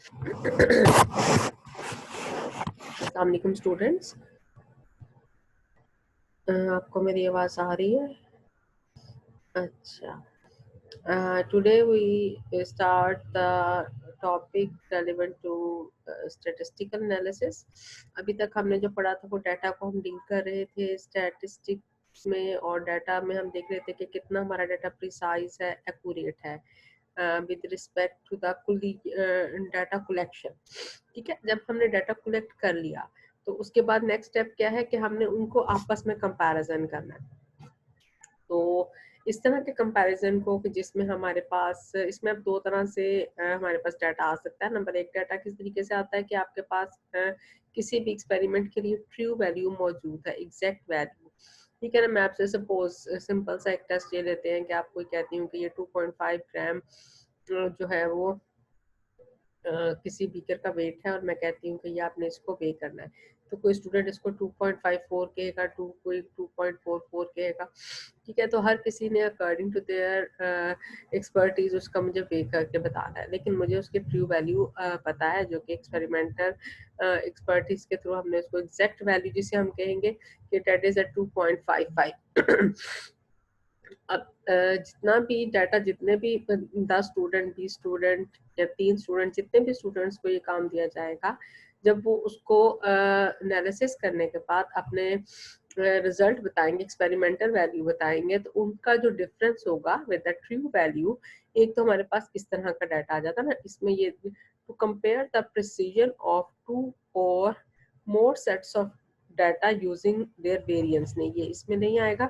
अस्सलाम वालेकुम स्टूडेंट्स, आपको मेरी आवाज़ आ रही है? अच्छा, today we start the topic relevant to statistical analysis. अभी तक हमने जो पढ़ा था वो डाटा को हम डील कर रहे थे स्टैटिस्टिक्स में, और डाटा में हम देख रहे थे कि कितना हमारा डाटा प्रिसाइज है, एक्यूरेट है with respect to the data collection. ठीक है, जब हमने डाटा कलेक्ट कर लिया तो उसके बाद नेक्स्ट स्टेप क्या है कि हमने उनको आपस में कंपैरिजन करना है। तो इस तरह के कंपैरिजन को कि जिसमें हमारे पास, इसमें अब दो तरह से हमारे पास डाटा आ सकता है। नंबर एक, डाटा किस तरीके से आता है कि आपके पास किसी भी एक्सपेरिमेंट के लिए ट्रू वैल्यू मौजूद है, एग्जैक्ट वैल्यू। ठीक है ना, मैं आपसे सपोज सिंपल सा एक टेस्ट ये लेते हैं कि आपको कहती हूँ कि ये 2.5 ग्राम जो है वो किसी बीकर का वेट है, और मैं कहती हूँ कि ये आपने इसको वे करना है। तो कोई स्टूडेंट इसको 2.54 कहेगा, कोई 2.44 कहेगा। ठीक है, तो हर किसी ने अकॉर्डिंग टू देयर एक्सपर्टीज उसका मुझे वे करके बताना है, लेकिन मुझे उसके ट्रू वैल्यू पता है, जो कि एक्सपेरिमेंटल एक्सपर्टीज के थ्रू हमने उसको एग्जैक्ट वैल्यू जिसे हम कहेंगे कि डेट इज एट 2.55। अब जितना भी डाटा, जितने भी 10 स्टूडेंट, 20 स्टूडेंट या 3 स्टूडेंट, जितने भी स्टूडेंट्स को ये काम दिया जाएगा, जब वो उसको एनालिसिस करने के बाद अपने रिजल्ट बताएंगे, एक्सपेरिमेंटल वैल्यू बताएंगे, तो उनका जो डिफरेंस होगा विद द ट्रू वैल्यू, एक तो हमारे पास इस तरह का डाटा आ जाता है ना, इसमें ये to compare the precision of 2 और more sets of data using their variance, नहीं ये इसमें नहीं आएगा।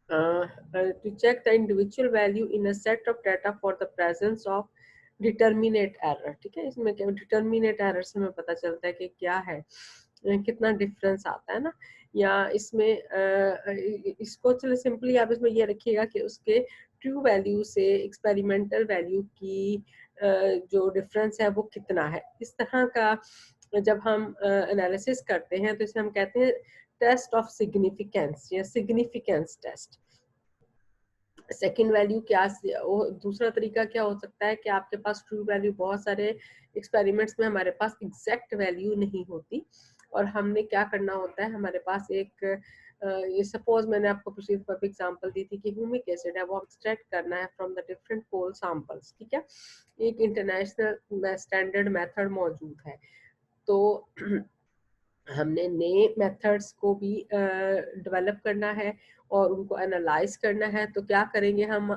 To check the individual value in a set of data for the presence of determinate error। ठीक है, इसमें क्या determinate error से हमें पता चलता है कि क्या है, कितना डिफरेंस आता है ना। या इसमें इसको चलो सिंपली आप इसमें ये रखिएगा कि उसके ट्रू वैल्यू से एक्सपेरिमेंटल वैल्यू की जो डिफरेंस है वो कितना है। इस तरह का जब हम एनालिसिस करते हैं तो इसे हम कहते हैं टेस्ट ऑफ सिग्निफिकेंस या सिग्निफिकेंस टेस्ट। सेकेंड वैल्यू क्या, दूसरा तरीका क्या हो सकता है कि आपके पास ट्रू वैल्यू, बहुत सारे एक्सपेरिमेंट्स में हमारे पास एग्जैक्ट वैल्यू नहीं होती, और हमने क्या करना होता है, हमारे पास एक ये सपोज मैंने आपको पिछली दफा एग्जांपल दी थी कि ह्यूमिक एसिड है, वो एक्सट्रैक्ट करना है from the different coal samples. ठीक है, एक इंटरनेशनल स्टैंडर्ड मेथड मौजूद है, तो हमने नए मेथड्स को भी डेवलप करना है और उनको एनालाइज करना है। तो क्या करेंगे, हम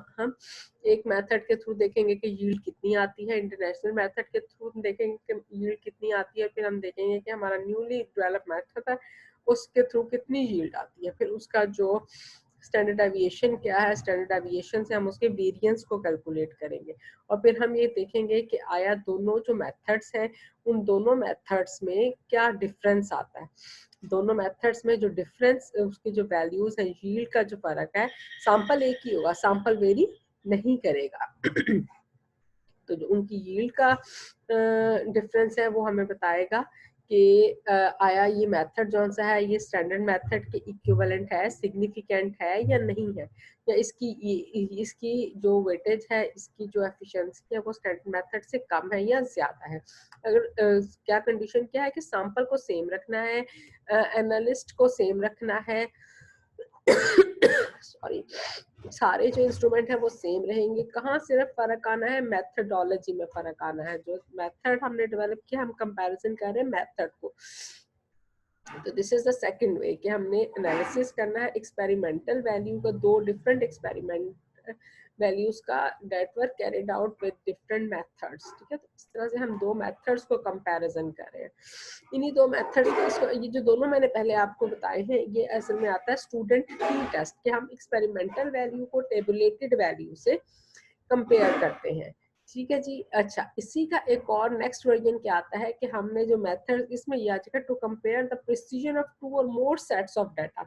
एक मेथड के थ्रू देखेंगे कि यील्ड कितनी आती है, इंटरनेशनल मेथड के थ्रू देखेंगे कि यील्ड कितनी आती है, फिर हम देखेंगे कि हमारा न्यूली डेवलप मेथड है उसके थ्रू कितनी यील्ड आती है, फिर उसका जो स्टैंडर्ड डेविएशन क्या है, स्टैंडर्ड डेविएशन से हम उसके वेरिएंस को कैलकुलेट करेंगे, और फिर हम ये देखेंगे कि आया दोनों जो मेथड्स हैं उन दोनों मेथड्स में क्या डिफरेंस आता है। दोनों मेथड्स में जो डिफरेंस, उसकी जो वैल्यूज है, यील्ड का जो फर्क है, सैंपल एक ही होगा, सैंपल वेरी नहीं करेगा। तो जो उनकी यील्ड का डिफरेंस है वो हमें बताएगा कि आया ये मेथड जो सा है ये स्टैंडर्ड मेथड के इक्विवेलेंट है, सिग्निफिकेंट है या नहीं है, या इसकी जो वेटेज है, इसकी जो एफिशिएंसी है वो स्टैंडर्ड मेथड से कम है या ज्यादा है। अगर क्या कंडीशन क्या है कि सैंपल को सेम रखना है, एनालिस्ट को सेम रखना है, सॉरी, सारे जो इंस्ट्रूमेंट है वो सेम रहेंगे। कहाँ सिर्फ फर्क आना है, मेथडोलॉजी में फर्क आना है। जो मेथड हमने डेवलप किया, हम कंपैरिजन कर रहे हैं मेथड को। तो दिस इज द सेकंड वे कि हमने एनालिसिस करना है एक्सपेरिमेंटल वैल्यू का, दो डिफरेंट एक्सपेरिमेंट वैल्यूज का network carried out with different methods. ठीक है, तो इस तरह से हम दो मेथड्स को कंपैरिजन कर रहे हैं। इन्हीं दो मेथड्स को, ये जो दोनों मैंने पहले आपको बताए हैं, ये असल में आता है स्टूडेंट टी टेस्ट, कि हम एक्सपेरिमेंटल वैल्यू को टेबुलेटेड वैल्यू से कंपेयर करते हैं। ठीक है जी। अच्छा, इसी का एक और नेक्स्ट वर्जन क्या आता है कि हमने जो मेथड इसमें यह आ जाएगा to compare the precision of 2 और मोर सेट्स ऑफ डाटा,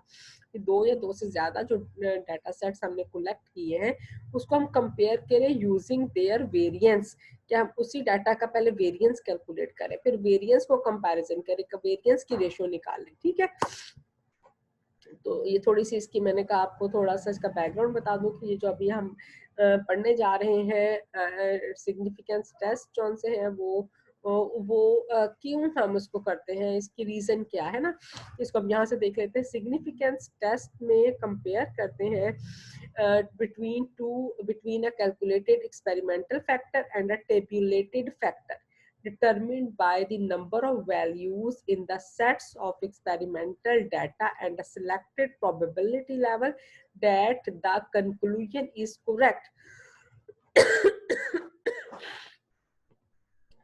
दो या दो से ज्यादा जो डाटा सेट्स हमने कलेक्ट किए हैं उसको हम कंपेयर करें यूजिंग देयर वेरिएंस, क्या हम उसी डाटा का पहले वेरिएंस कैलकुलेट करें, फिर वेरिएंस को कंपैरिजन करें, वेरिएंस की रेशियो निकालें। ठीक है, तो ये थोड़ी सी इसकी मैंने कहा आपको थोड़ा सा इसका बैकग्राउंड बता दूं कि ये जो अभी हम पढ़ने जा रहे हैं सिग्निफिकेंस टेस्ट कौन से हैं वो क्यों हम उसको करते हैं, इसकी रीजन क्या है ना, इसको हम यहाँ से देख लेते हैं। सिग्निफिकेंस टेस्ट में कंपेयर करते हैं between a calculated experimental factor and a tabulated factor determined by the number of values in the sets of experimental data and a selected probability level that the conclusion is correct.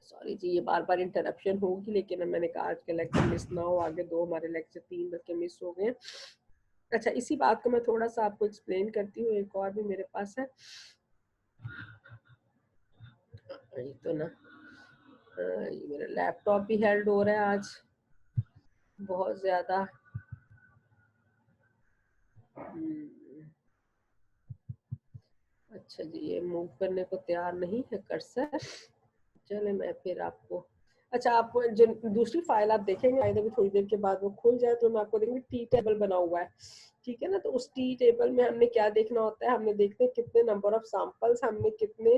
Sorry जी, ये बार बार interruption होगी, लेकिन मैंने कहा आज का lecture miss ना हो, आगे दो हमारे लेक्चर 3 बल्कि मिस हो गए। अच्छा, इसी बात को मैं थोड़ा सा आपको एक्सप्लेन करती हूँ। एक और भी मेरे पास है, ये तो ना ये मेरा लैपटॉप भी हेल्ड हो रहा है आज बहुत ज्यादा। अच्छा जी, ये मूव करने को तैयार नहीं है कर्सर। चले मैं फिर आपको, अच्छा आप जो दूसरी फाइल आप देखेंगे शायद अभी थोड़ी देर के बाद वो खुल जाए, तो मैं आपको देखेंगे टी टेबल बना हुआ है, ठीक है ना। तो उस टी टेबल में हमने क्या देखना होता है, हमने देखते हैं कितने नंबर ऑफ सैंपल्स, हमने कितने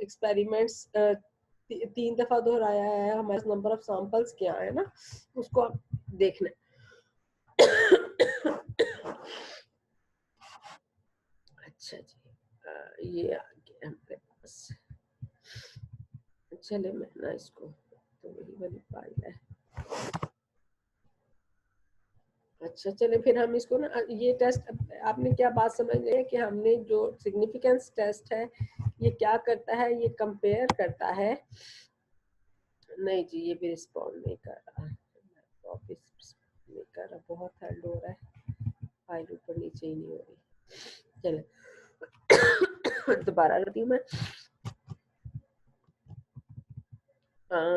एक्सपेरिमेंट्स 3 दफा दोहराया है, हमारे नंबर ऑफ सैंपल्स क्या है ना, उसको आप देखना। अच्छा जी, ये आ गया हमारे पास। चले मैं ना इसको, तो वही वाली फाइल है। अच्छा चले फिर हम इसको ना, ये टेस्ट आपने क्या बात समझ लिया कि हमने जो सिग्निफिकेंस टेस्ट है ये क्या करता है, ये कंपेयर करता है। नहीं जी, ये भी रिस्पॉन्ड नहीं कर रहा, वापस नहीं कर रहा, बहुत हेल्ड हो रहा है, फाइल ऊपर नीचे ही नहीं हो रही। चले दोबारा करती हूँ मैं।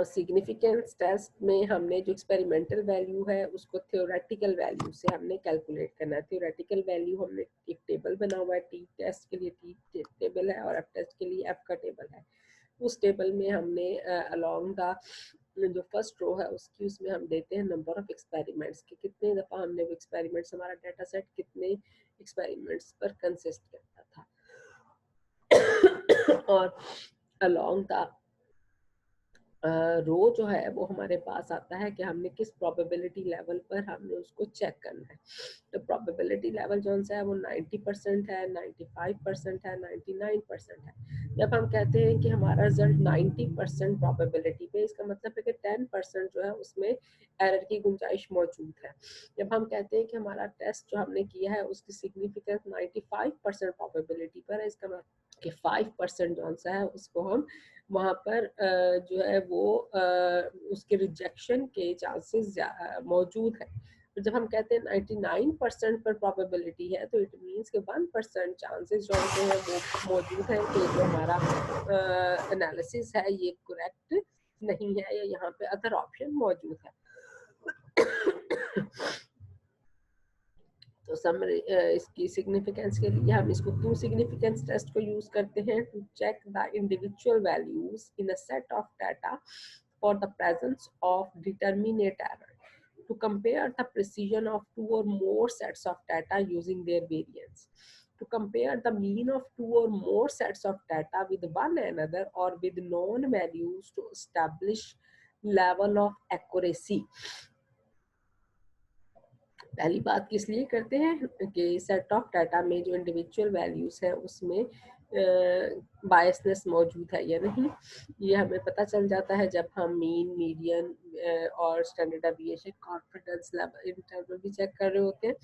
सिग्निफिकेंस टेस्ट में हमने जो एक्सपेरिमेंटल वैल्यू है उसको थ्योरेटिकल वैल्यू से हमने कैलकुलेट करना है। थ्योरेटिकल वैल्यू हमने एक टेबल बना हुआ है, टी टेस्ट के लिए टी टेबल है और एफ टेस्ट के लिए एफ का टेबल है। उस टेबल में हमने अलोंग द जो फर्स्ट रो है उसकी, उसमें हम देते हैं नंबर ऑफ एक्सपेरिमेंट्स कि कितने दफ़ा हमने वो एक्सपेरिमेंट्स, हमारा डाटा सेट कितने एक्सपेरिमेंट्स पर कंसिस्ट करता था। और अलोंग द रो जो है वो हमारे पास आता है कि हमने किस प्रोबेबिलिटी लेवल पर हमने उसको चेक करना है। तो प्रोबेबिलिटी लेवल जो सा है वो 90% है, 95% है, 99% है। जब हम कहते हैं कि हमारा रिजल्ट 90% प्रोबेबिलिटी पे, इसका मतलब है कि 10% जो है उसमें एरर की गुंजाइश मौजूद है। जब हम कहते हैं कि हमारा टेस्ट जो हमने किया है उसकी सिग्निफिकेंस 95% प्रोबेबिलिटी पर है, इसका मतलब कि 5% जो सा है उसको हम वहाँ पर जो है वो उसके रिजेक्शन के चांसेस मौजूद है। तो जब हम कहते हैं 99% पर प्रोबेबिलिटी है, तो इट मीन्स कि 1% चांसेस जो होते हैं वो मौजूद है कि जो हमारा एनालिसिस है ये करेक्ट नहीं है या यहाँ पे अदर ऑप्शन मौजूद है। तो समरी इसकी सिग्निफिकेंस के लिए हम इसको टू सिग्निफिकेंस टेस्ट को यूज करते हैं to check the individual values in a set of data for the presence of determinate error, to compare the precision of two or more sets of data using their variance, to compare the mean of two or more sets of data with one another or with known values to establish level of accuracy। पहली बात किस लिए करते हैं कि set of data में जो individual values है उसमें बायसनेस मौजूद है या नहीं, ये हमें पता चल जाता है जब हम मीन, मीडियन और standard deviation, confidence level, interval भी चेक कर रहे होते हैं।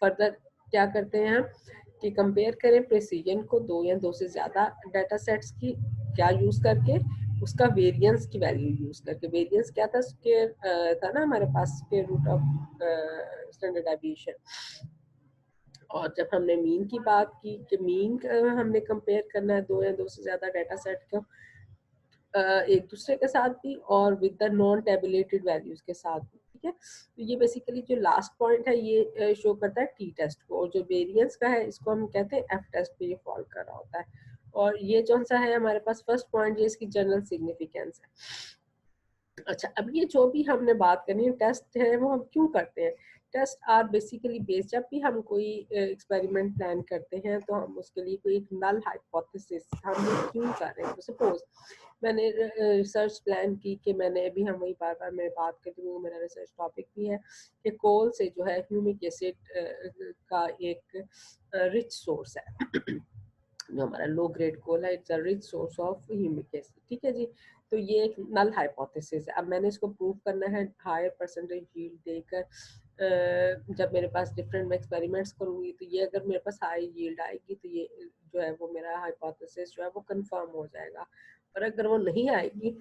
फर्दर क्या करते हैं हम कि कंपेयर करें प्रेसिजन को दो या दो से ज़्यादा डाटा सेट्स की क्या यूज़ करके, उसका वेरिएंस की वैल्यू यूज करके। वेरिएंस क्या था, स्क्वायर था ना हमारे पास, square root of standard deviation. और जब हमने मीन की बात की कि मीन हमने कंपेयर करना है दो या दो से ज्यादा डाटा सेट को एक दूसरे के साथ भी और with the non tabulated values के साथ भी, ठीक है। तो ये बेसिकली जो लास्ट पॉइंट है ये शो करता है टी टेस्ट को, और जो वेरिएंस का है इसको हम कहते हैं एफ टेस्ट पे ये फॉल कर रहा होता है। और ये जो सा है हमारे पास फर्स्ट पॉइंट, ये इसकी जनरल सिग्निफिकेंस है। अच्छा, अब ये जो भी हमने बात करनी है टेस्ट है वो हम क्यों करते हैं? टेस्ट आर बेसिकली बेस्ड, जब भी हम कोई एक्सपेरिमेंट प्लान करते हैं तो हम उसके लिए कोई एक नल हाइपोथेसिस हम ये क्यों कर रहे हैं। तो सपोज मैंने रिसर्च प्लान की कि मैंने अभी हम वही बार-बार मैं बात करती हूँ, मेरा रिसर्च टॉपिक भी है कि कोल से जो है ह्यूमिक एसिड का एक रिच सोर्स है। जो हमारा लो ग्रेड कोल है, it's a rich source of humic acid, ठीक है जी। तो ये एक नल हाइपोथेसिस है। अब मैंने इसको प्रूव करना है हायर परसेंटेज यील्ड देकर। जब मेरे पास डिफरेंट मैं एक्सपेरिमेंट्स करूंगी तो ये अगर मेरे पास हाई यील्ड आएगी तो ये जो है वो मेरा हाइपोथेसिस जो है वो कंफर्म हो जाएगा। और अगर वो नहीं आएगी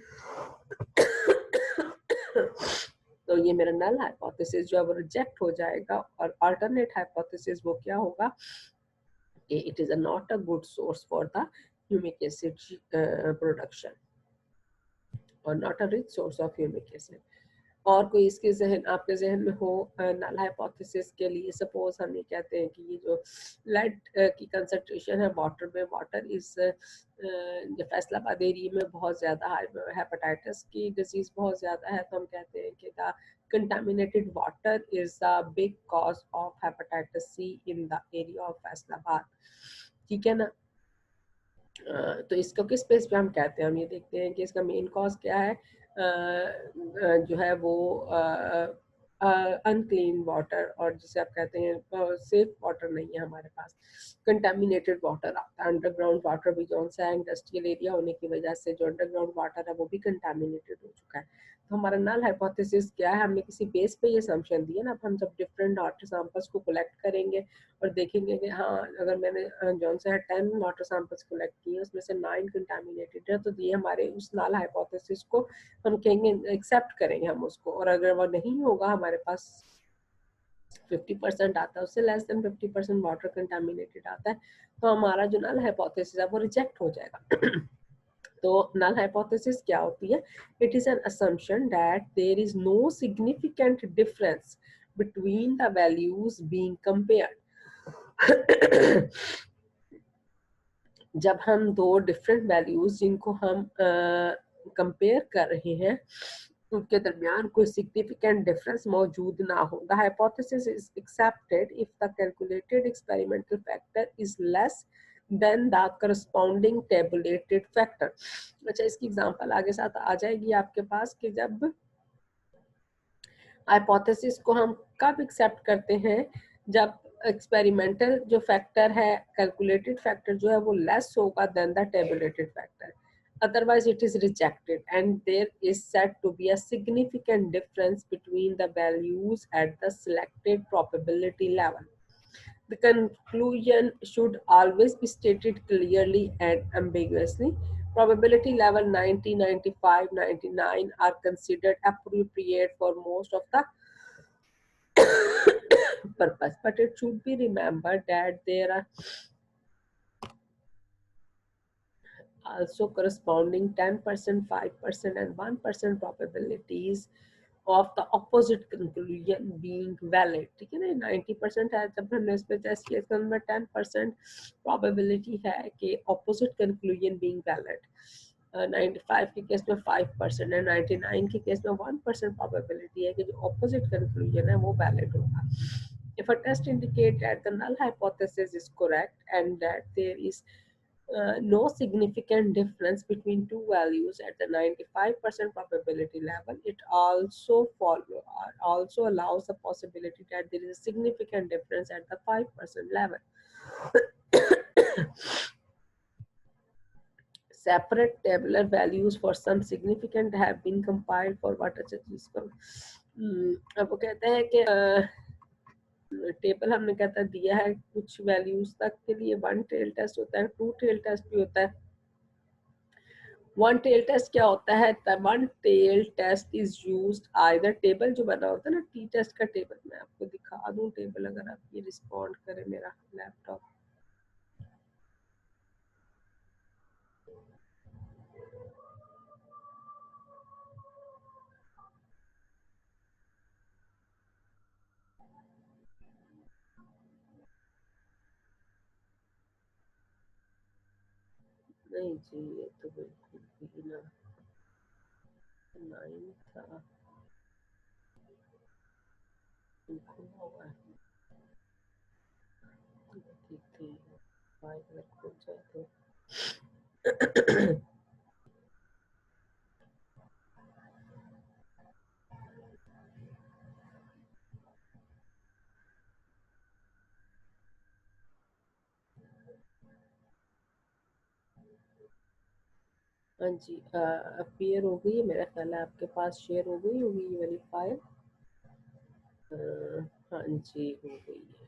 तो ये मेरा नल हाइपोथेसिस जो है वो रिजेक्ट हो जाएगा। और अल्टरनेट हाइपोथेसिस वो क्या होगा कि it is not a good source for the humic acid production or not a rich source of humic acid। और कोई इसके जहन आपके जहन में हो नल हाइपोथेसिस के लिए, सपोज हम ये कहते हैं कि ये जो लेड की कंसंट्रेशन है वाटर में, वाटर इज जो फैसलाबाद एरिया में बहुत ज़्यादा हेपेटाइटिस की डिजीज बहुत ज़्यादा है, तो हम कहते हैं कि the contaminated water is a big cause of hepatitis C in the area of Faisalabad, ठीक है ना। तो इसको किस बेस पे हम कहते हैं, हम ये देखते हैं कि इसका मेन कॉज क्या है। जो है वो अनक्लीन वाटर, और जिसे आप कहते हैं सेफ वाटर नहीं है हमारे पास, कंटेमिनेटेड वाटर आता है। अंडरग्राउंड वाटर भी जो सा इंडस्ट्रियल एरिया होने की वजह से जो अंडरग्राउंड वाटर है वो भी कंटेमिनेटेड हो चुका है। तो हमारा नल हाइपोथेसिस क्या है, हमने किसी बेस पे ये असम्पशन दी है ना। अब हम जब डिफरेंट वाटर सैंपल्स को कलेक्ट करेंगे और देखेंगे कि हाँ अगर मैंने जौन सा है 10 वाटर सैंपल्स कलेक्ट किए उसमें से 9 कंटामिनेटेड है, तो ये हमारे उस नल हाइपोथेसिस को हम कहेंगे, एक्सेप्ट करेंगे हम उसको। और अगर वो नहीं होगा, हमारे पास 50% आता है, उससे लेस देन 50% वाटर कंटामिनेटेड आता है, तो हमारा जो नल हाइपोथेसिस है वो रिजेक्ट हो जाएगा। तो null hypothesis क्या होती है? It is an assumption that there is no significant difference between the values being compared। जब हम दो डिफरेंट वैल्यूज जिनको हम कंपेयर कर रहे हैं उनके दरमियान कोई सिग्निफिकेंट डिफरेंस मौजूद ना हो, the hypothesis is accepted if the calculated experimental factor is less than the corresponding tabulated factor. अच्छा, इसकी एग्जांपल आगे साथ आ जाएगी आपके पास कि जब हाइपोथेसिस को हम कब एक्सेप्ट करते हैं, जब एक्सपेरिमेंटल जो फैक्टर है, कैलकुलेटेड फैक्टर जो है वो लेस होगा than the tabulated factor, otherwise it is rejected and there is said to be a significant difference between the values at the selected probability level। The conclusion should always be stated clearly and ambiguously। Probability level 90, 95, 99 are considered appropriate for most of the purpose, but it should be remembered that there are also corresponding 10%, 5%, and 1% probabilities of the opposite conclusion being valid। ठीक है ना, 90% है जब हमने इस पे test किया, इसका नंबर 10% probability है कि opposite conclusion being valid। 95 के केस में 5% है, 99 के केस में 1% probability है कि जो opposite conclusion है वो valid होगा। If a test indicates that the null hypothesis is correct and that there is no significant difference between two values at the 95% probability level, it also allows the possibility that there is a significant difference at the 5% level। Separate tabular values for some significant have been compiled for what। अच्छा जिसको अब वो कहते हैं कि table हमने कहता दिया है कुछ वैल्यूज तक के लिए 1 टेल टेस्ट होता है, 2 टेल टेस्ट भी होता है। 1 टेल टेस्ट क्या होता है? The 1 tail test is used either, table जो बना होता है ना टी टेस्ट का टेबल, मैं आपको दिखा दूं टेबल अगर आप ये रिस्पॉन्ड करें मेरा लैपटॉप। नहीं जी, ये तो बिल्कुल भी ना, 9 फाइल अगर खुल जाए तो हाँ जी, अपीयर हो गई है, मेरा ख्याल है आपके पास शेयर हो गई होगी ये वाली फाइल। हाँ जी, हो गई है।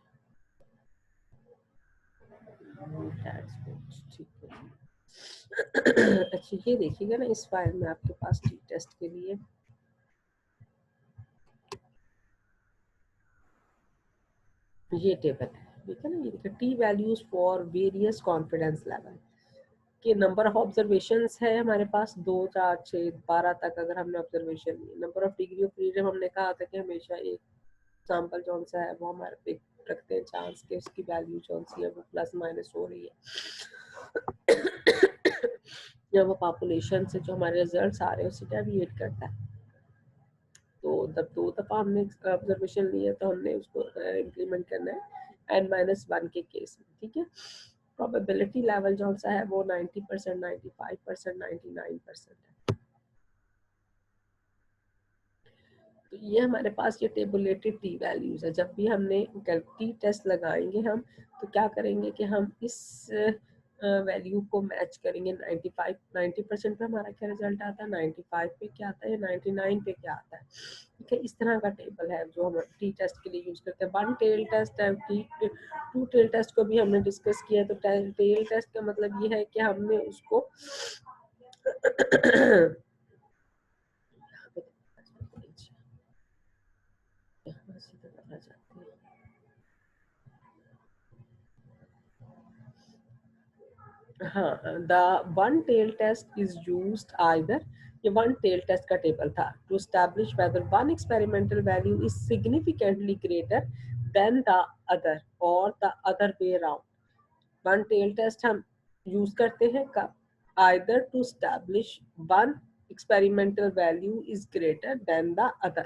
That's good, ठीक है। अच्छा, ये देखिएगा ना, इस फाइल में आपके पास टी टेस्ट के लिए ये टेबल है, ठीक है ना। ये देखिए, T values for various confidence level के नंबर ऑफ ऑब्जर्वेशंस है हमारे पास 2, 4, 6, 12 तक अगर हमने ऑब्जर्वेशन लिए। Number of degree of freedom हमने कहा था कि हमेशा एक एग्जाम्पल कौन सा है वो हमारे पे रखते हैं चांस के उसकी वैल्यू कौन सी है, वो प्लस माइनस हो रही है। जब वो पॉपुलेशन से जो हमारे रिजल्ट्स आ रहे हैं उससे डेविएट करता है। तो जब 2 दफ़ा हमने ऑब्जर्वेशन लिया तो हमने उसको इम्प्लीमेंट करना है n-1 के केस में, ठीक है। प्रोबेबिलिटी लेवल जो सा है वो 90%, 95%, 99% है। तो ये हमारे पास ये टेबुलेटेड टी वैल्यूज है। जब भी हमने टी टेस्ट लगाएंगे हम, तो क्या करेंगे कि हम इस वैल्यू को मैच करेंगे। 95 90% पे हमारा क्या रिजल्ट आता है, 95 पे क्या आता है, 99 पे क्या आता है, ठीक है। इस तरह का टेबल है जो हम टी टेस्ट के लिए यूज करते हैं। वन टेल टेस्ट है, टू टेल टेस्ट को भी हमने डिस्कस किया। तो टेल टेस्ट का मतलब ये है कि हमने उसको हाँ, the one tail test is used either, ये वन टेल टेस्ट का टेबल था, to establish whether one experimental value is significantly greater than the other or the other way around. One tail test हम use करते हैं कब, either to establish one experimental value is greater than the other.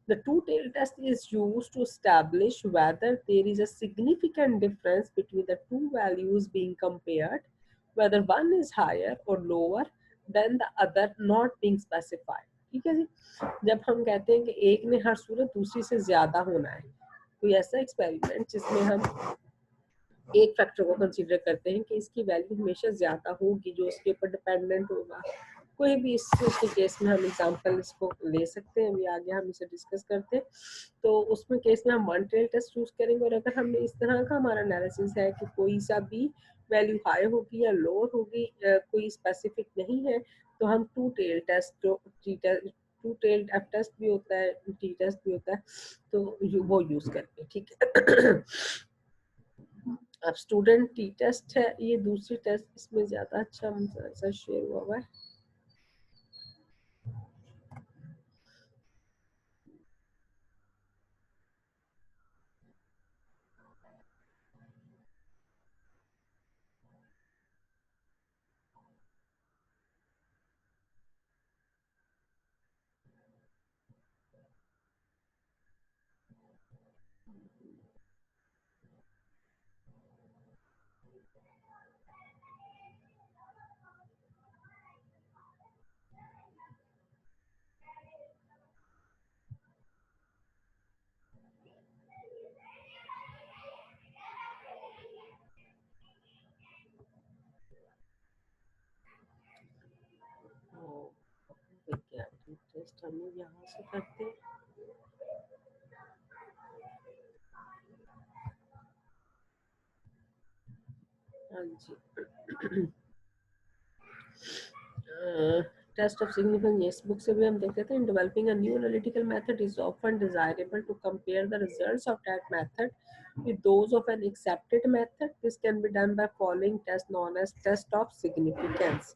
The two-tailed test is used to establish whether there is a significant difference between the two values being compared, whether one is higher or lower than the other not being specified. ठीक है जी। जब हम कहते हैं कि एक ने हर सूरत दूसरी से ज्यादा होना है, कोई ऐसा एक्सपेरिमेंट जिसमें हम एक फैक्टर को कंसीडर करते हैं कि इसकी वैल्यू हमेशा ज्यादा होगी, जो उसके ऊपर डिपेंडेंट होगा। कोई भी इसके केस में हम एग्जांपल इसको ले सकते हैं, अभी आगे हम इसे डिस्कस करते हैं। तो उसमें केस में हम वन टेल टेस्ट यूज करेंगे, और अगर हमने इस तरह का हमारा एनालिसिस है कि कोई सा भी वैल्यू हाई होगी या लोअर होगी, कोई स्पेसिफिक नहीं है, तो हम two tail test, two tail F test भी होता है, टी टेस्ट भी होता है, तो वो यूज करते हैं, ठीक है। अब स्टूडेंट टी टेस्ट है, ये दूसरी टेस्ट, इसमें ज्यादा अच्छा शेयर हुआ है। टेस्ट हम यहाँ से करते हैं। हाँ जी। टेस्ट ऑफ सिग्निफिकेंस, इस बुक से भी हम देखते थे। In developing a new analytical method is often desirable to compare the results of that method with those of an accepted method. This can be done by following test known as test of significance.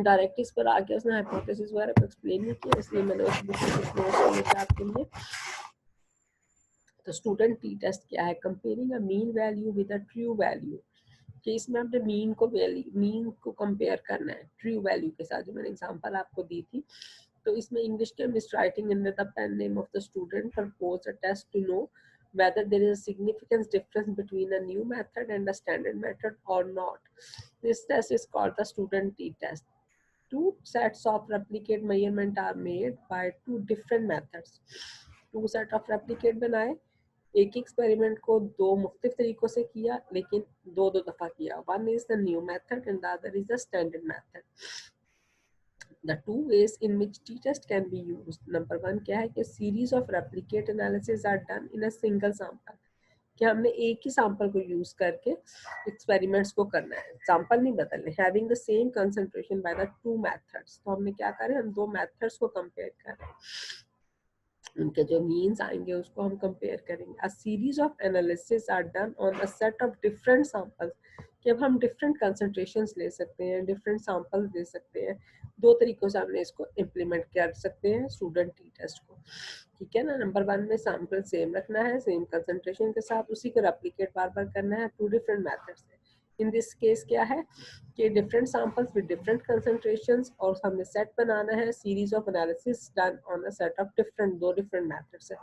Direct इस पर आके उसने hypothesis वगैरह को explain नहीं किया, इसलिए मैंने उस बुक से कुछ नोट्स लिए आपके लिए। तो स्टूडेंट टी टेस्ट क्या है, comparing a mean value with a true value, कि इसमें अपने मीन को कंपेयर करना है ट्रू वैल्यू के साथ, जो मैंने एग्जांपल आपको दी थी। तो इसमें इंग्लिश के miss writing in the pen name of the student propose a test to know whether there is a significant difference between a new method and a standard method or not. This test is called the student t-test. Two sets of replicate measurement are made by two different methods. Two set of replicate बनाए, एक experiment को दो मुख्तलिफ तरीकों से किया, लेकिन दो दो दफा किया. One is the new method and the other is the standard method. The two ways in which t-test can be used. Number one क्या है कि series of replicate analysis are done in a single sample. कि हमने एक ही sample को use करके experiments को करना है, सैंपल नहीं बदलने. Having the same concentration by the two methods. तो हमने क्या करें, हम दो मेथड्स को कंपेयर कर रहे हैं, उनके जो मीन्स आएंगे उसको हम कंपेयर करेंगे. A series of analysis are done on a set of different samples. कि अब हम डिफरेंट कंसंट्रेशंस ले सकते हैं, डिफरेंट सैंपल्स ले सकते हैं. दो तरीकों से हमने इसको इम्प्लीमेंट कर सकते हैं स्टूडेंट टी टेस्ट को. ठीक है ना. नंबर वन में सैंपल सेम रखना है, सेम कंसंट्रेशन के साथ, उसी को रेप्लिकेट बार बार करना है. टू डिफरेंट मेथड्स है. इन दिस केस क्या है कि different samples with different concentrations, और हमने सेट बनाना है series of analysis done on a set of different, दो डिफरेंट मेथड्स है.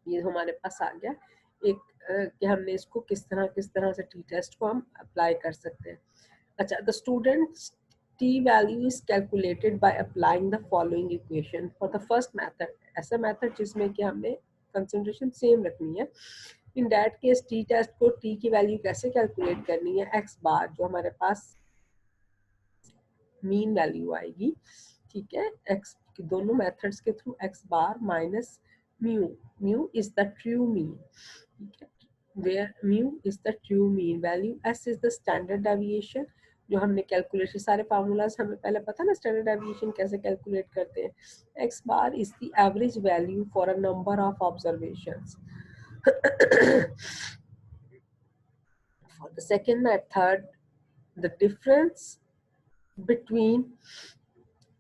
ये हमारे पास आ गया एक कि हमने इसको किस तरह से टी टेस्ट को हम अप्लाई कर सकते हैं. अच्छा, the students t value is calculated by applying the following equation for the first method. ऐसा मेथड जिसमें कि हमने कंसंट्रेशन सेम रखनी है. In that case t test को t की वैल्यू कैसे कैलकुलेट करनी है, x बार जो हमारे पास मीन वैल्यू आएगी. ठीक है, x दोनों मेथड्स के through x bar minus mu. Mu is the true mean. ठीक है, where mu is the true mean value, s is the standard deviation जो हमने कैलकुलेशन, सारे फार्मूलाज हमें पहले पता ना स्टैंडर्ड डेविएशन कैसे कैलकुलेट करते हैं. x bar is the average value for a number of observations. For the second method, the difference between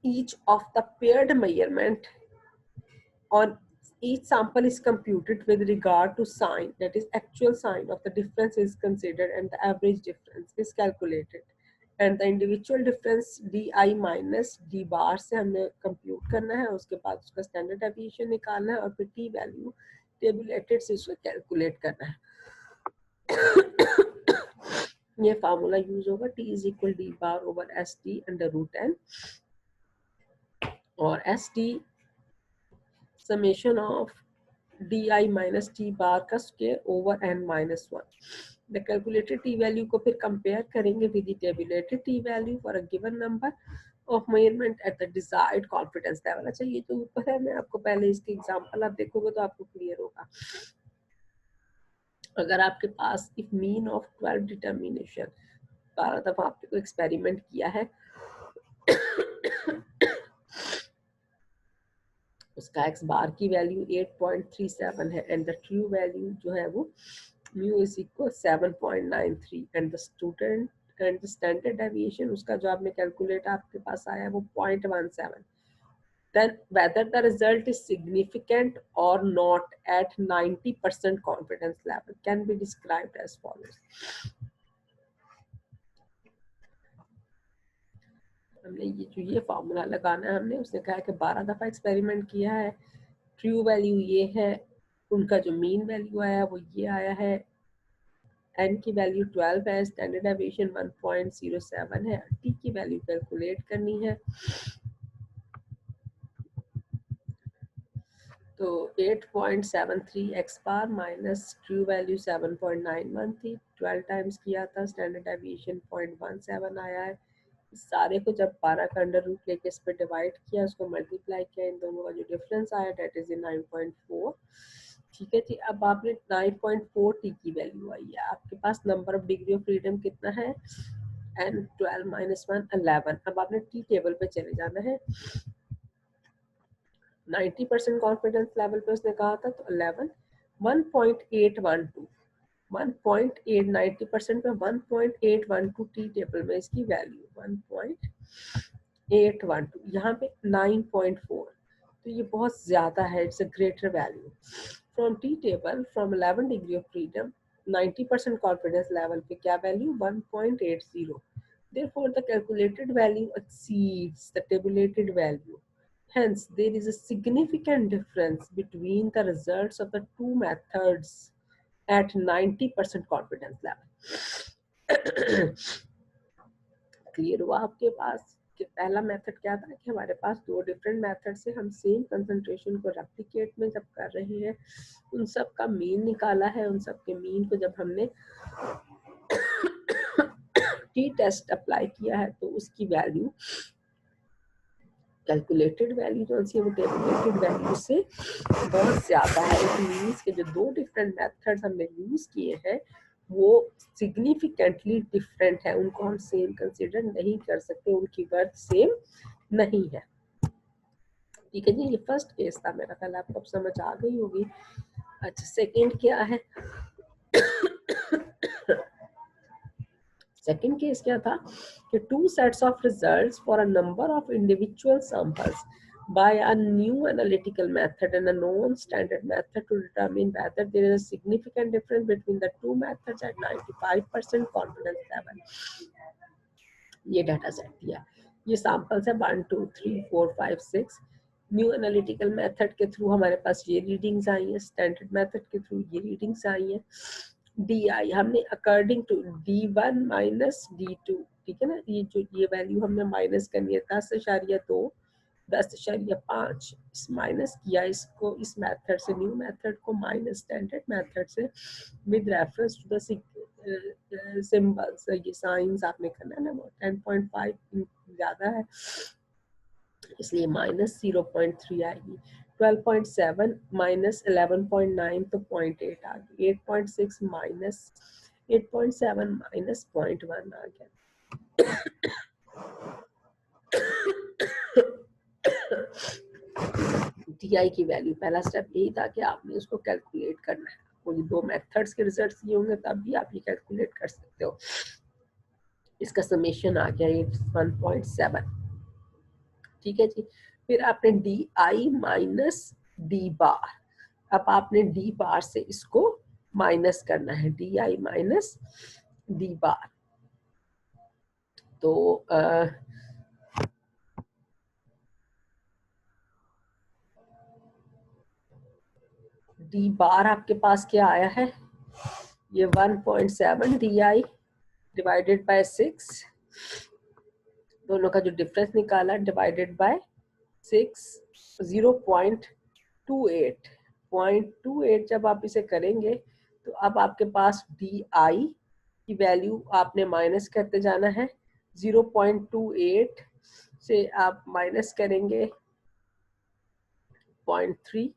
each of the paired measurement on each sample is computed with regard to sign, that is actual sign of the difference is considered and the average difference is calculated. And the individual difference di minus d bar से हमने compute करना है, उसके बाद उसका standard deviation निकालना है, और फिर t वैल्यू टेबुलेटेड से उसको कैलकुलेट करना है. ये फार्मूला यूज होगा t is equal d bar over s t under root n, और s t summation of di minus t bar का square over n minus 1. The calculated t value को फिर कंपेयर करेंगे with the tabulated t value for a given number of measurement at the desired confidence level. अच्छा, ये तो ऊपर है, मैं आपको पहले इसके एग्जांपल आप देखोगे तो आपको क्लियर होगा. अगर आपके पास इफ मीन ऑफ 12 डिटर्मिनेशन, 12 दफा आपने कोई एक्सपेरिमेंट किया है, उसका x बार की वैल्यू 8.37 है, एंड द ट्रू वैल्यू जो है वो mu is equal 7.93, and the student and the standard deviation उसका जो आपने कैलकुलेट आपके पास आया वो 0.17. then whether the result is significant or not at 90% confidence level can be described as follows. हमने ये फार्मूला लगाना है. हमने उसने कहा कि 12 दफा एक्सपेरिमेंट किया है, ट्रू वैल्यू ये है, उनका जो मीन वैल्यू आया वो ये आया है, n की वैल्यू 12 है, स्टैंडर्ड डेविएशन 1.07 है, t की वैल्यू कैलकुलेट करनी है. तो 8.73 x बार माइनस ट्रू वैल्यू 7.91 थी, 12 टाइम्स किया था, स्टैंडर्ड डेविएशन 0.17 आया है. सारे को जब 12 का अंडर रूट लेके इस पे डिवाइड किया, उसको मल्टीप्लाई किया, इन दोनों का जो डिफरेंस आया दैट इज 9.4. ठीक है जी. अब आपने 9.4 टी की वैल्यू आई है, आपके पास number of degree of freedom कितना है, n 12 minus 1 11. अब आपने टी टेबल पे चले जाना है. 90% कॉन्फिडेंस लेवल पे उसने कहा था, तो 11 1.812 1.8 90% पे 1.812 टी टेबल में इसकी वैल्यू 1.812, यहाँ पे 9.4, तो ये बहुत ज्यादा है, it's a greater value. From tea table from 11 degree of freedom 90% confidence level पे क्या value 1.80. therefore the calculated value exceeds the tabulated value, Hence, there is a significant difference between the results of the two methods at 90% confidence level. Clear हुआ आपके पास कि पहला method क्या था कि हमारे पास दो डिफरेंट मेथड से हम सेम कंसंट्रेशन को रेप्लिकेट में जब कर रहे हैं, उन सब का मीन निकाला है, उन सब के मीन को जब हमने टी टेस्ट अप्लाई किया है तो उसकी वैल्यू कैलकुलेटेड वैल्यू जो सी वो टेबुलेटेड वैल्यू से बहुत ज्यादा है। इट मींस कि जो दो डिफरेंट मेथड्स हमने यूज किए हैं वो सिग्निफिकेंटली डिफरेंट है, उनको हम सेम कंसीडर नहीं कर सकते, उनकी वर्थ सेम नहीं है। ठीक है जी, ये फर्स्ट केस था, मेरा ख्याल आपको अब समझ आ गई होगी। अच्छा, सेकंड क्या है? सेकंड केस क्या था कि two sets of results for a number of individual samples by a new analytical method and a non-standard method to determine whether there is a significant difference between the two methods at 95% confidence level. ये data set दिया, ये samples है 1 2 3 4 5 6। New analytical method के through हमारे पास ये readings आई हैं, standard method के through ये रीडिंग्स आई हैं। डी आई हमने according to D1 minus D2, ठीक है ना, ये जो ये वैल्यू हमने माइनस करनी है 10.2 10.5 इस माइनस किया इसको इस मेथड से, न्यू मेथड को माइनस स्टैंडर्ड मेथड से with reference to the symbols, ये साइंस आपने करना है ना, वो 10.5 ज्यादा है इसलिए माइनस 0.3 आएगी। 12.7 माइनस 11.9 तो 0.8 आ गई। 8.6 माइनस 8.7 माइनस 0.1 आ गया। टीआई की वैल्यू, पहला स्टेप यही था कि आपने उसको कैलकुलेट करना है। कोई दो मेथड्स के रिजल्ट्स ये होंगे तब भी आप ये कैलकुलेट कर सकते हो। इसका समेशन आ गया 1.7, ठीक है जी। फिर आपने डी आई माइनस डी बार, अब आपने डी बार से इसको माइनस करना है, डी आई माइनस डी बार। तो डी बार आपके पास क्या आया है, ये 1.7 डी आई डिवाइडेड बाय 6, दोनों का जो डिफरेंस निकाला डिवाइडेड बाय 6, 0.28 जब आप इसे करेंगे तो अब आपके पास डी आई की वैल्यू आपने माइनस करते जाना है। 0.28 से आप माइनस करेंगे 0.3,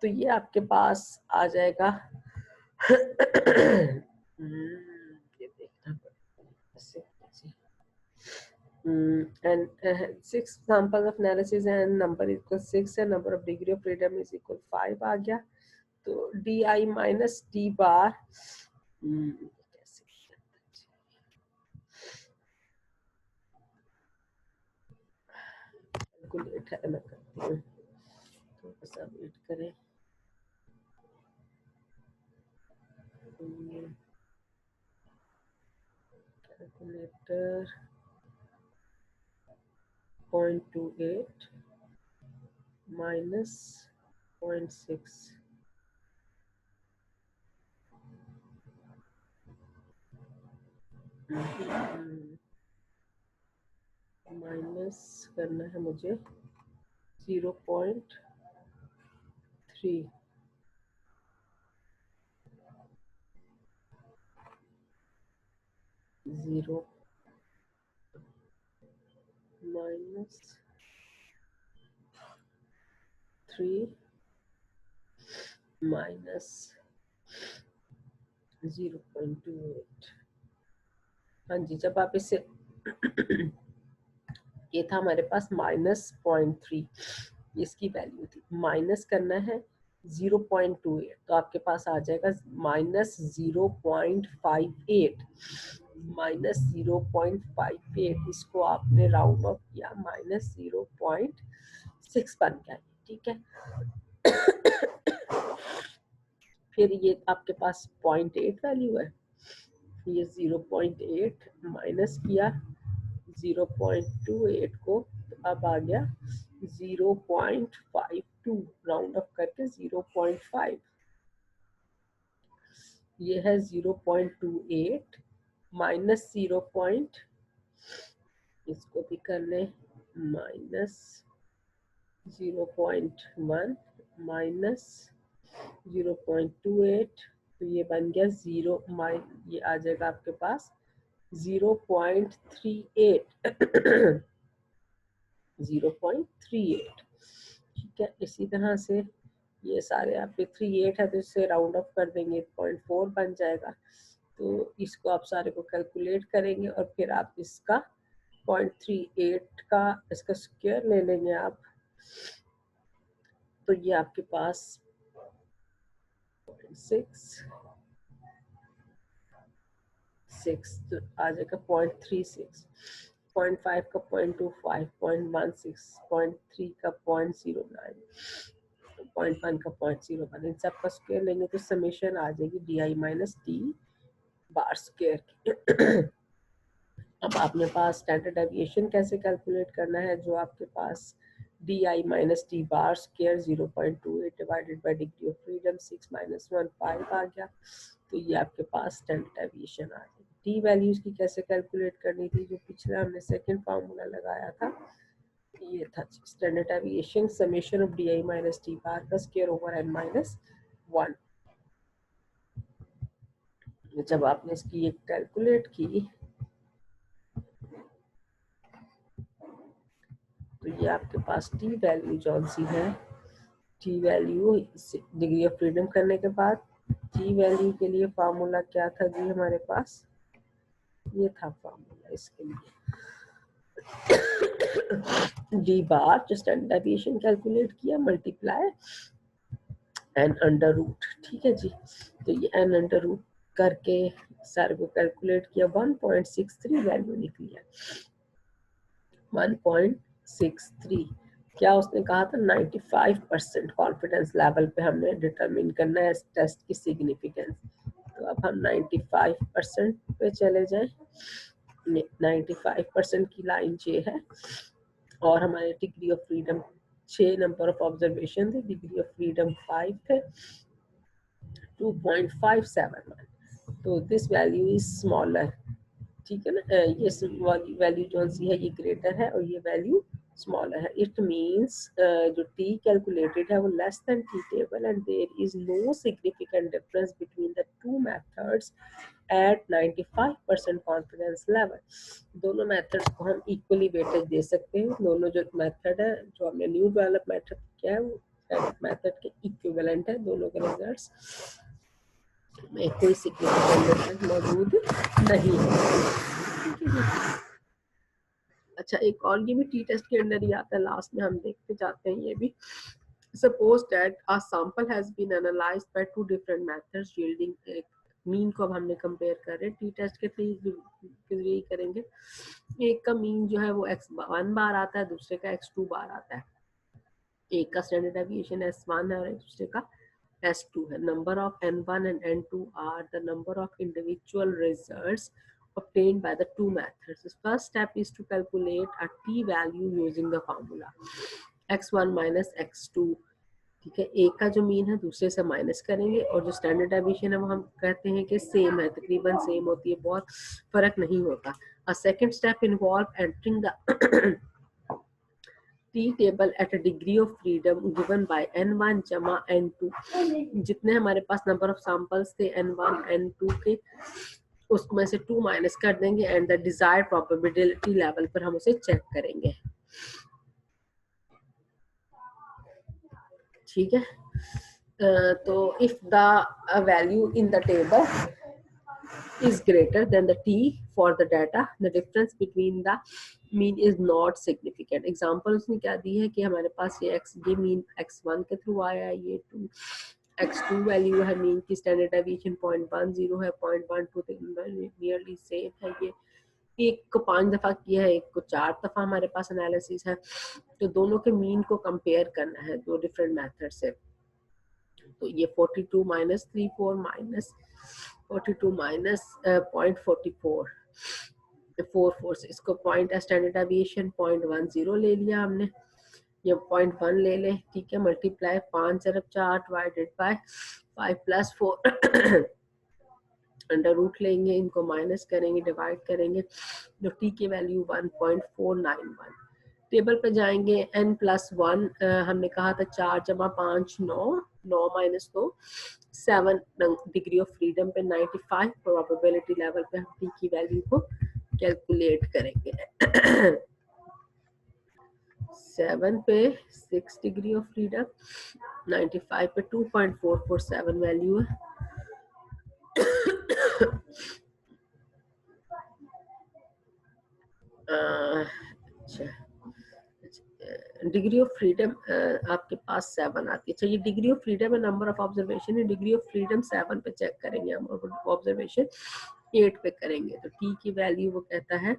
तो ये आपके पास आ जाएगा ये देखना and 6 samples of analysis and number equals 6 and number of degree of freedom is equal 5 आ गया। तो D I minus D bar calculate है, मैं करती हूँ, तो बस आप वेट करें। कैलकुलेटर 0.28 माइनस 0.6 माइनस करना है मुझे 0.3, जीरो माइनस 3 माइनस 0.28। हाँ जी, जब आप इसे ये था हमारे पास माइनस 0.3, इसकी वैल्यू थी, माइनस करना है 0.28 तो आपके पास आ जाएगा माइनस 0.58, माइनस 0.58, इसको आपने राउंड ऑफ किया माइनस 0.6 बन गया, ठीक है। फिर ये आपके पास 0.8 वैल्यू है, ये 0.8 माइनस किया 0.28 को, तो अब आ गया 0.52, राउंड ऑफ करके 0.5, ये है 0.28 माइनस 0. इसको भी कर लें माइनस 0.1 माइनस 0.28, तो ये बन गया 0 ये आ जाएगा आपके पास 0.38 0.38, ठीक है। इसी तरह से ये सारे आपके 38 है तो इससे राउंड ऑफ कर देंगे 0.4 बन जाएगा। तो इसको आप सारे को कैलकुलेट करेंगे और फिर आप इसका 0.38 का इसका स्क्वायर ले लेंगे आप, तो ये आपके पास 0.6 तो आ जाएगा 0.36, 0.5 का 0.25, 0.16, 0.3 का 0.09, 0.1 का 0.01, इन सब का स्क्वायर लेंगे तो समेशन आ जाएगी DI minus D bar square की। अब आपके पास स्टैंडर्ड डेविएशन कैसे कैलकुलेट करना है, जो आपके पास DI minus D bar square 0.28 divided by degree of freedom 6 minus 1 5 आ गया, तो ये आपके पास स्टैंडर्ड डेविएशन आ गई। डी वैल्यूज की कैसे कैलकुलेट करनी थी, जो पिछला हमने सेकंड फार्मूला लगाया था, ये था standard deviation summation of DI minus D बार का स्क्वायर ओवर n माइनस 1। जब आपने इसकी ये कैलकुलेट की तो ये आपके पास टी वैल्यू जौन सी है, T value degree of freedom करने के बाद टी वैल्यू के लिए फार्मूला क्या था जी हमारे पास, ये था फार्मूला इसके लिए डी बार जो स्टैंडर्ड डेविएशन कैलकुलेट किया मल्टीप्लाई एन अंडर रूट, ठीक है जी। तो ये एन अंडर रूट करके सारे को कैलकुलेट किया, 1.63 वैल्यू निकली है, 1.63। क्या उसने कहा था 95% कॉन्फिडेंस लेवल पे हमने डिटरमिन करना है इस टेस्ट की सिग्निफिकेंस। तो अब हम 95% पे चले जाएं, 95% की लाइन ये है और हमारे degree of freedom 6 number of observation थे, डिग्री ऑफ फ्रीडम 5 थे, 2.571, तो दिस वैल्यू इज स्मॉलर, ठीक है ना। ये वैल्यू जो सी है ये ग्रेटर है और ये वैल्यू स्मॉलर है। इट मींस जो टी कैलकुलेटेड है वो less than t table and there is no significant difference between the two methods at 95% confidence level. दोनों मेथड्स को हम इक्वली वेटेज दे सकते हैं। दोनों जो मेथड है जो हमने न्यू डेवलप मेथड किया है वो मेथड के इक्विवेलेंट है, दोनों के रिजल्ट्स में कोई सिग्निफिकेंट डिफरेंस मौजूद नहीं है। अच्छा, एक और ये भी टी टेस्ट के अंदर ही आता है, लास्ट में हम देखते जाते हैं ये भी। Suppose that a sample has been analyzed by two different methods yielding एक मीन को अब हमने कंपेयर कर रहे हैं, टी टेस्ट के जरिए ही करेंगे। एक का मीन जो है वो x1 बार आता है, दूसरे का x2 बार आता है। एक का स्टैंडर्ड डेविएशन S1 है और दूसरे का S2 है। Number of N1 and N2 are the number of individual results obtained by the two methods. The first step is to calculate a t-value using the formula x1 minus x2, ठीक है। एक का जो mean है दूसरे से minus करेंगे और जो स्टैंडर्ड डेविएशन है वो हम कहते हैं कि सेम है, तकरीबन सेम होती है, बहुत फर्क नहीं होता। A second step involve entering the T table at a degree of freedom given by n1 जमा n2, जितने हमारे पास नंबर ऑफ सैंपल्स थे n1 n2 के उसको में से 2 माइनस कर देंगे and the desired probability level पर हम उसे चेक करेंगे, ठीक है। तो if the value in the table is greater than the t for the data, the difference between the mean is not significant. Example उसने क्या दी है कि हमारे पास ये x ये मीन x1 के थ्रू आया है, ये 2 x2 वैल्यू है मीन की, स्टैंडर्ड डेविएशन 0.10 है, 0.12 नियरली सेम है। ये एक को 5 दफा किया है, एक को 4 दफा हमारे पास एनालिसिस है, तो दोनों के मीन को कंपेयर करना है दो डिफरेंट मेथड से। तो ये 42 माइनस 34 माइनस 42 माइनस 0.44 44 से इसको पॉइंट स्टैंडर्ड डेविएशन 0.10 ले लिया हमने, ये 0.1 ले लें, ठीक है, मल्टीप्लाई 5 अरब 4 divided by 5 plus 4 under root लेंगे, इनको माइनस करेंगे, डिवाइड करेंगे, तो टी की वैल्यू 1.491। टेबल पे जाएंगे, n प्लस 1 हमने कहा था 4 जमा 5 9, 9 माइनस 2 7, डिग्री ऑफ फ्रीडम पे 95, प्रोबेबिलिटी लेवल पे हम टी की वैल्यू को कैलकुलेट करेंगे। 7 पे 6 डिग्री ऑफ फ्रीडम, 95 पे 2.447 वैल्यू है। अच्छा, डिग्री ऑफ फ्रीडम आपके पास 7 आती है। अच्छा, ये डिग्री ऑफ फ्रीडम है, नंबर ऑफ ऑब्जर्वेशन है, डिग्री ऑफ फ्रीडम 7 पे चेक करेंगे हम, ऑब्जर्वेशन 8 पे करेंगे, तो टी की वैल्यू वो कहता है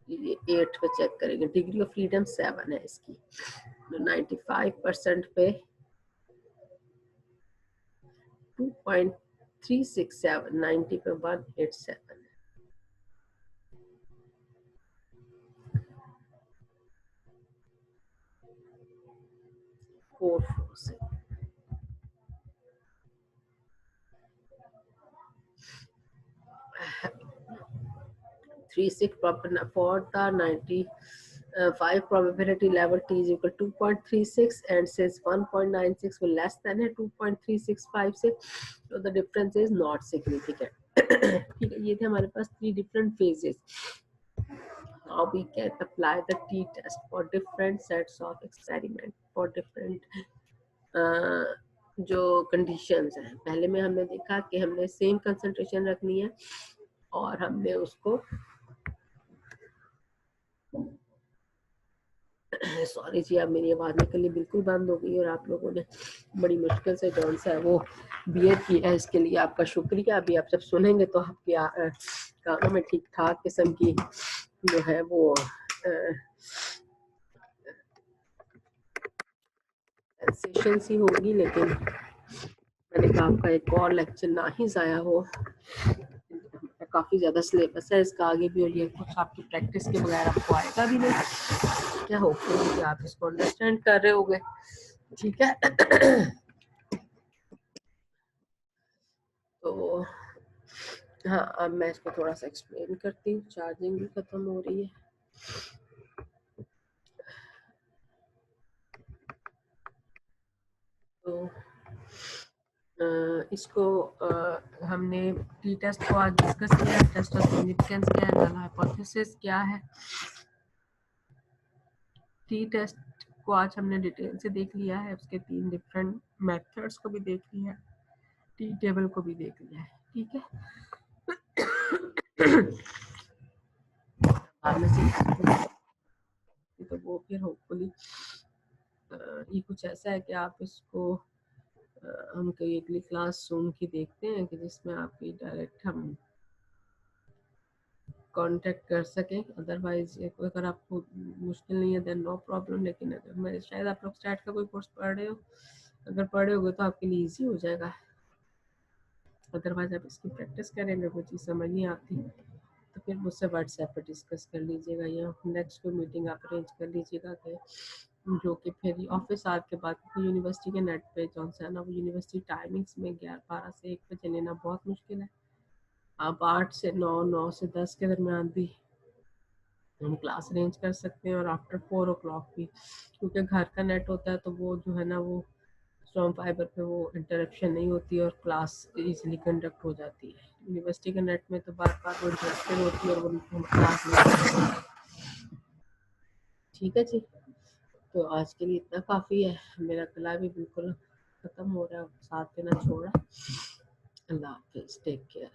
ये 8 पे चेक करेंगे, डिग्री ऑफ फ्रीडम 7 है इसकी, तो 95% पे 2.367, 90 पे 187 446। 36 for the 95 probability level t is equal to 2.36, and since 1.96 will less than 2.365 से, so the difference is not significant. ठीक है, ये थे हमारे पास 3 different phases. How we can apply the t-test for different sets of experiment for different जो conditions हैं। पहले में हमने देखा कि हमने सेम कंसंट्रेशन रखनी है और हमने उसको सॉरी जी, अब मेरी आवाज़ निकलनी बिल्कुल बंद हो गई और आप लोगों ने बड़ी मुश्किल से जौन सा है वो बियर किया है, इसके लिए आपका शुक्रिया। अभी आप जब सुनेंगे तो आपके कानों में ठीक ठाक किस्म की जो है वो सेशन सी होगी, लेकिन मैंने कहा आपका एक और लेक्चर ना ही ज़ाया हो, काफ़ी ज़्यादा सिलेबस है इसका आगे भी, और ये कुछ आपकी प्रैक्टिस के बगैर आपको आएगा भी नहीं। क्या होगा कि आप इसको अंडरस्टैंड कर रहे होगे, ठीक है। तो हाँ, अब मैं इसको थोड़ा सा एक्सप्लेन करती हूँ, चार्जिंग भी ख़त्म हो रही है। तो इसको हमने टी टेस्ट को आज डिस्कस किया, टेस्ट ऑफ सिग्निफिकेंस क्या है, नल हाइपोथेसिस क्या है। टी टेस्ट को आज हमने डिटेल से देख लिया है, उसके 3 डिफरेंट मेथड्स को भी देख लिया है, टी टेबल को भी देख लिया है, ठीक है। तो वो फिर होपफुली ये कुछ ऐसा है कि आप इसको हम कोई अगली क्लास जूम की देखते हैं कि जिसमें आपकी डायरेक्ट हम कांटेक्ट कर सकें। अदरवाइज अगर आपको मुश्किल नहीं है देन नो प्रॉब्लम, लेकिन अगर मैं शायद आप लोग स्टैट का कोई कोर्स पढ़ रहे हो, अगर पढ़े होगे तो आपके लिए ईजी हो जाएगा। अदरवाइज आप इसकी प्रैक्टिस करें, अगर कोई चीज़ समझ नहीं आती तो फिर मुझसे व्हाट्सएप पर डिस्कस कर लीजिएगा, या नेक्स्ट कोई मीटिंग आप अरेंज कर लीजिएगा कि जो कि फिर ऑफिस आवर के बाद, यूनिवर्सिटी के नेट पे जौन सा है ना वो यूनिवर्सिटी टाइमिंग्स में 12 से 1 बजे लेना बहुत मुश्किल है। आप 8 से 9, 9 से 10 के दरमियान भी हम क्लास अरेंज कर सकते हैं, और आफ्टर 4 o'clock भी, क्योंकि घर का नेट होता है तो वो जो है ना वो स्ट्रॉन्ग फाइबर पे वो इंटरप्शन नहीं होती और क्लास इजीली कंडक्ट हो जाती है। यूनिवर्सिटी के नेट में तो बार बार वो इंटरप्शन होती है और वो क्लास नहीं, ठीक है जी। तो आज के लिए इतना काफ़ी है, मेरा गला भी बिल्कुल ख़त्म हो रहा है, साथ देना छोड़ा। अल्लाह हाफिज़, टेक केयर।